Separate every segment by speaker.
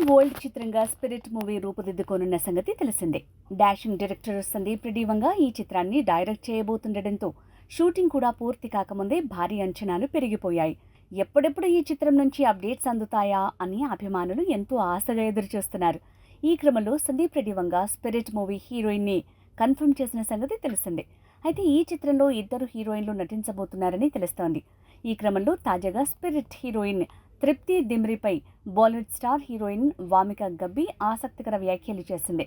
Speaker 1: World చిత్రంగా spirit movie రూపుదిద్దుకోనున్న సంగతి తెలిసిందే. డాషింగ్ డైరెక్టర్ సందీప్ రెడ్డి వంగ ఈ చిత్రాన్ని డైరెక్ట్ చేయబోతుండటంతో షూటింగ్ కూడా పూర్తి కాకముందే భారీ అంచనాలు పెరిగిపోయాయి. ఎప్పుడెప్పుడు ఈ చిత్రం నుంచి అప్డేట్స్ అందుతాయా అని అభిమానులు ఎంతో ఆశగా ఎదురుచూస్తున్నారు. ఈ క్రమంలో సందీప్ రెడ్డి వంగ స్పిరిట్ మూవీ హీరోయిన్ని కన్ఫర్మ్ చేసిన సంగతి తెలిసిందే. అయితే ఈ చిత్రంలో ఇద్దరు హీరోయిన్లు నటించబోతున్నారని తెలుస్తోంది. ఈ క్రమంలో తాజాగా స్పిరిట్ హీరోయిన్ తృప్తి దిమ్రిపై బాలీవుడ్ స్టార్ హీరోయిన్ వామిక గబ్బి ఆసక్తికర వ్యాఖ్యలు చేసింది.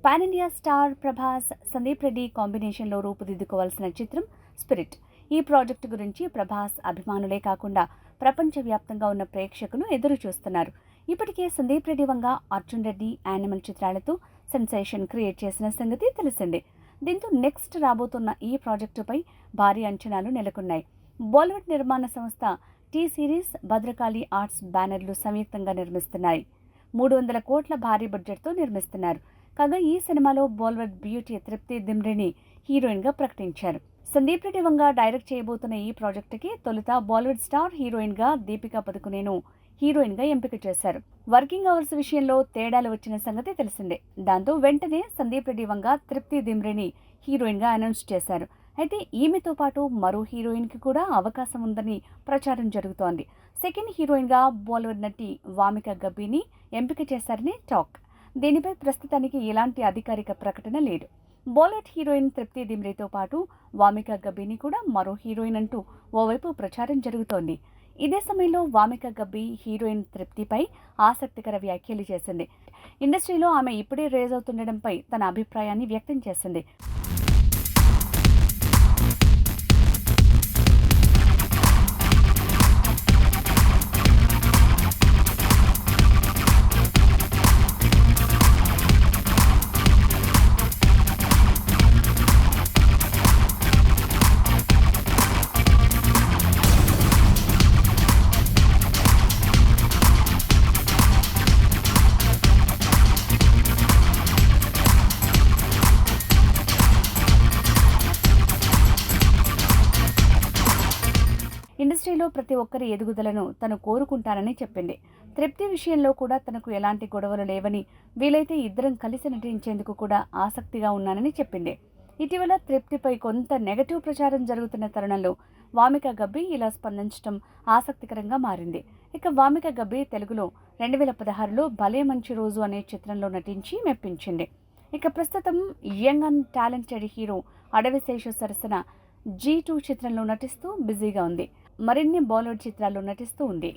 Speaker 1: Pan India star Prabhas, Sandeep Reddy కాంబినేషన్లో రూపుదిద్దుకోవాల్సిన చిత్రం స్పిరిట్. ఈ ప్రాజెక్టు గురించి ప్రభాస్ అభిమానులే కాకుండా ప్రపంచవ్యాప్తంగా ఉన్న ప్రేక్షకులు ఎదురు చూస్తున్నారు. ఇప్పటికే సందీప్ రెడ్డి వంగ అర్జున్ రెడ్డి యానిమల్ చిత్రాలతో సెన్సేషన్ క్రియేట్ చేసిన సంగతి తెలిసిందే. దీంతో నెక్స్ట్ రాబోతున్న ఈ ప్రాజెక్టుపై భారీ అంచనాలు నెలకొన్నాయి. బాలీవుడ్ నిర్మాణ సంస్థ టీ సిరీస్, భద్రకాళి ఆర్ట్స్ బ్యానర్లు సంయుక్తంగా నిర్మిస్తున్నాయి. 300 కోట్ల భారీ బడ్జెట్తో నిర్మిస్తున్నారు. కాగా ఈ సినిమాలో బాలీవుడ్ బ్యూటీ తృప్తి దిమ్రిని హీరోయిన్గా ప్రకటించారు. సందీప్ రెడ్డి వంగ డైరెక్ట్ చేయబోతున్న ఈ ప్రాజెక్టుకి తొలుత బాలీవుడ్ స్టార్ హీరోయిన్గా దీపికా పదుకునేను హీరోయిన్గా ఎంపిక చేశారు. వర్కింగ్ అవర్స్ విషయంలో తేడాలు వచ్చిన సంగతి తెలిసిందే. దాంతో వెంటనే సందీప్ రెడ్డి వంగ తృప్తి దిమ్రిని హీరోయిన్గా అనౌన్స్ చేశారు. అయితే ఈమెతో పాటు మరో హీరోయిన్కి కూడా అవకాశం ఉందని ప్రచారం జరుగుతోంది. సెకండ్ హీరోయిన్గా బాలీవుడ్ నటి వామిక గబ్బిని ఎంపిక చేశారని టాక్. దీనిపై ప్రస్తుతానికి ఎలాంటి అధికారిక ప్రకటన లేదు. బాలీవుడ్ హీరోయిన్ తృప్తి దిమ్రితో పాటు వామిక గబ్బిని కూడా మరో హీరోయిన్ అంటూ ఓవైపు ప్రచారం జరుగుతోంది. ఇదే సమయంలో వామిక గబ్బి హీరోయిన్ తృప్తిపై ఆసక్తికర వ్యాఖ్యలు చేసింది. ఇండస్ట్రీలో ఆమె ఇప్పుడే రేజ్ అవుతుండడంపై తన అభిప్రాయాన్ని వ్యక్తం చేసింది. ఇండస్ట్రీలో ప్రతి ఒక్కరి ఎదుగుదలను తను కోరుకుంటానని చెప్పింది. తృప్తి విషయంలో కూడా తనకు ఎలాంటి గొడవలు లేవని, వీలైతే ఇద్దరం కలిసి నటించేందుకు కూడా ఆసక్తిగా ఉన్నానని చెప్పింది. ఇటీవల తృప్తిపై కొంత నెగటివ్ ప్రచారం జరుగుతున్న తరుణంలో వామిక గబ్బి ఇలా స్పందించడం ఆసక్తికరంగా మారింది. ఇక వామిక గబ్బి తెలుగులో 2016లో భలే మంచి రోజు అనే చిత్రంలో నటించి మెప్పించింది. ఇక ప్రస్తుతం young and talented hero Adivi Sesh సరసన G2 చిత్రంలో నటిస్తూ బిజీగా ఉంది. మరిన్ని బాలీవుడ్ చిత్రాల్లో నటిస్తూ ఉంది.